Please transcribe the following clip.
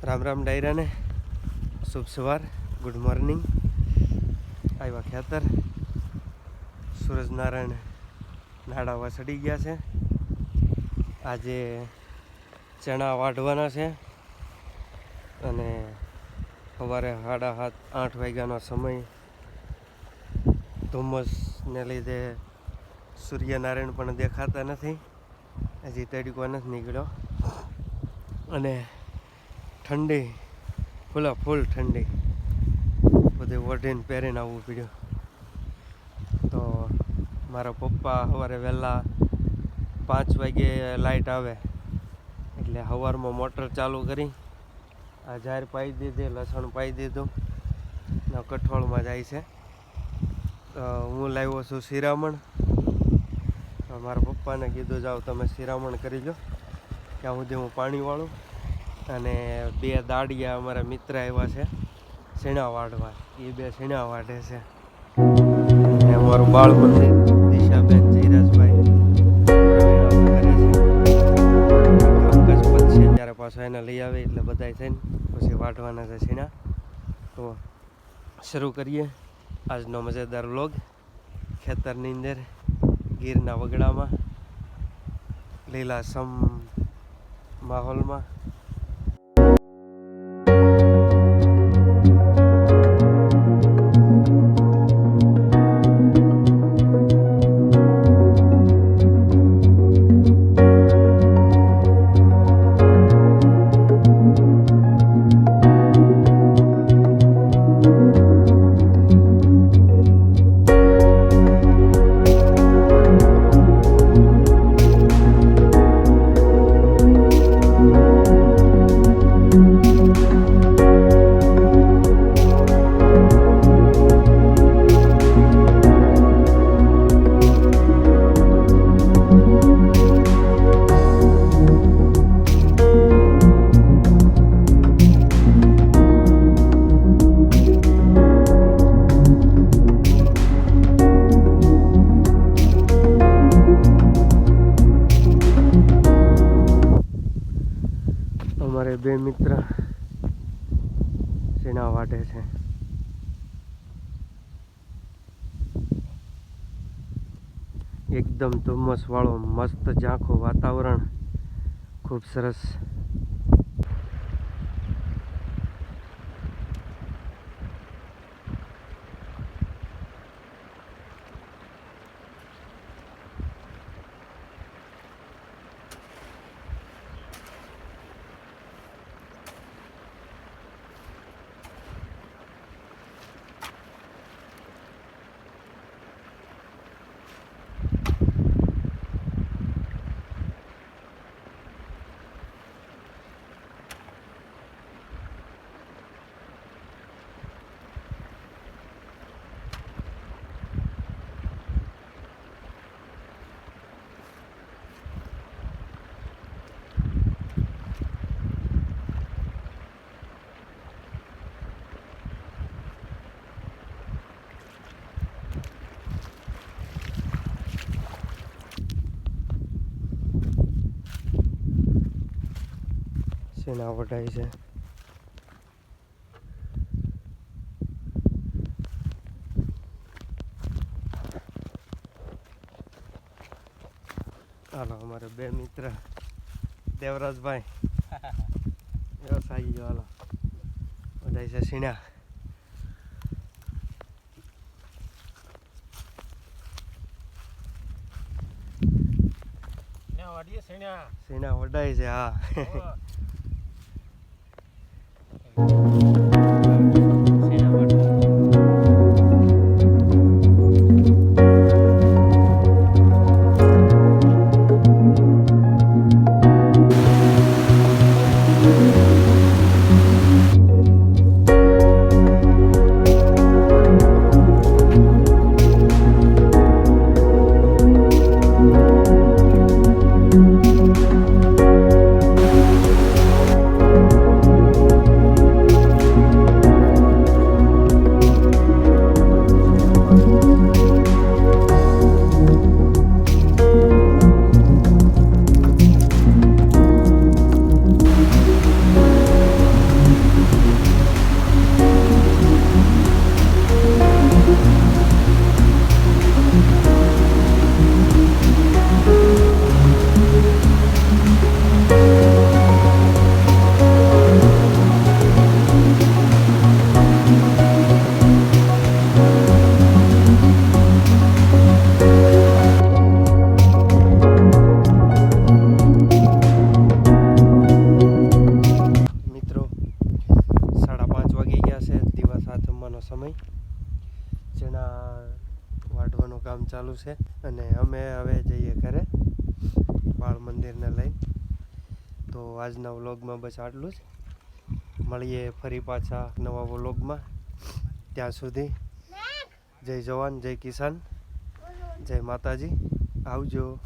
રામ રામ ડાયરાને શુભ સવાર, good morning. આવ્યા ખેતર. સૂરજનારાયણ નાડાવા ચડી ગયા છે. આજે ચણા વાઢવાના છે અને સવારે 7:30-8 વાગ્યાનો સમય. ધુમ્મસને લીધે સૂર્યનારાયણ પણ દેખાતા નથી. હજી તડકો નથી નીકળ્યો અને ઠંડી ફૂલ ઠંડી. બધું ઓઢીને પહેરીને આવવું પડ્યું. તો મારા પપ્પા સવારે વહેલા 5 વાગે લાઇટ આવે એટલે સવારમાં મોટર ચાલુ કરી આ જાર પાઈ દીધી, લસણ પાઈ દીધું ને કઠોળમાં જાય છે. તો હું લાવ્યો છું શિરામણ. મારા પપ્પાને કીધું જાઓ તમે શિરામણ કરી લો, ત્યાં સુધી હું પાણી વાળું. અને 2 દાડિયા અમારા મિત્ર આવ્યા છે શીણા વાઢવા, એ 2 શીણા વાઢે છે. અને અમારું બાળ મંદિર દિશાબેન જયરાજભાઈ કરે છે. કામકાજ પતશે ત્યારે પાછો એને લઈ આવે એટલે બધા થઈને પછી વાઢવાના છે શીણા. તો શરૂ કરીએ આજનો મજેદાર વ્લોગ. ખેતરની અંદર ગીરના વગડામાં લીલાછમ માહોલમાં. અમારે 2 મિત્ર શીણા વાઢે છે. એકદમ ધુમ્મસ વાળો મસ્ત ઝાંખું વાતાવરણ, ખૂબ સરસ. શીણા વઢાય છે. હાલો અમારે 2 મિત્ર દેવરાજભાઈ વ્યવસાયી. હાલો વઢાય છે શીણા. શીણા વઢાય છે. હા છે અને અમે હવે જઈએ ઘરે બાળ મંદિરને લઈને. તો આજના વ્લોગમાં બસ આટલું જ. મળીએ ફરી પાછા નવા વ્લોગમાં. ત્યાં સુધી જય જવાન, જય કિસાન, જય માતાજી. આવજો.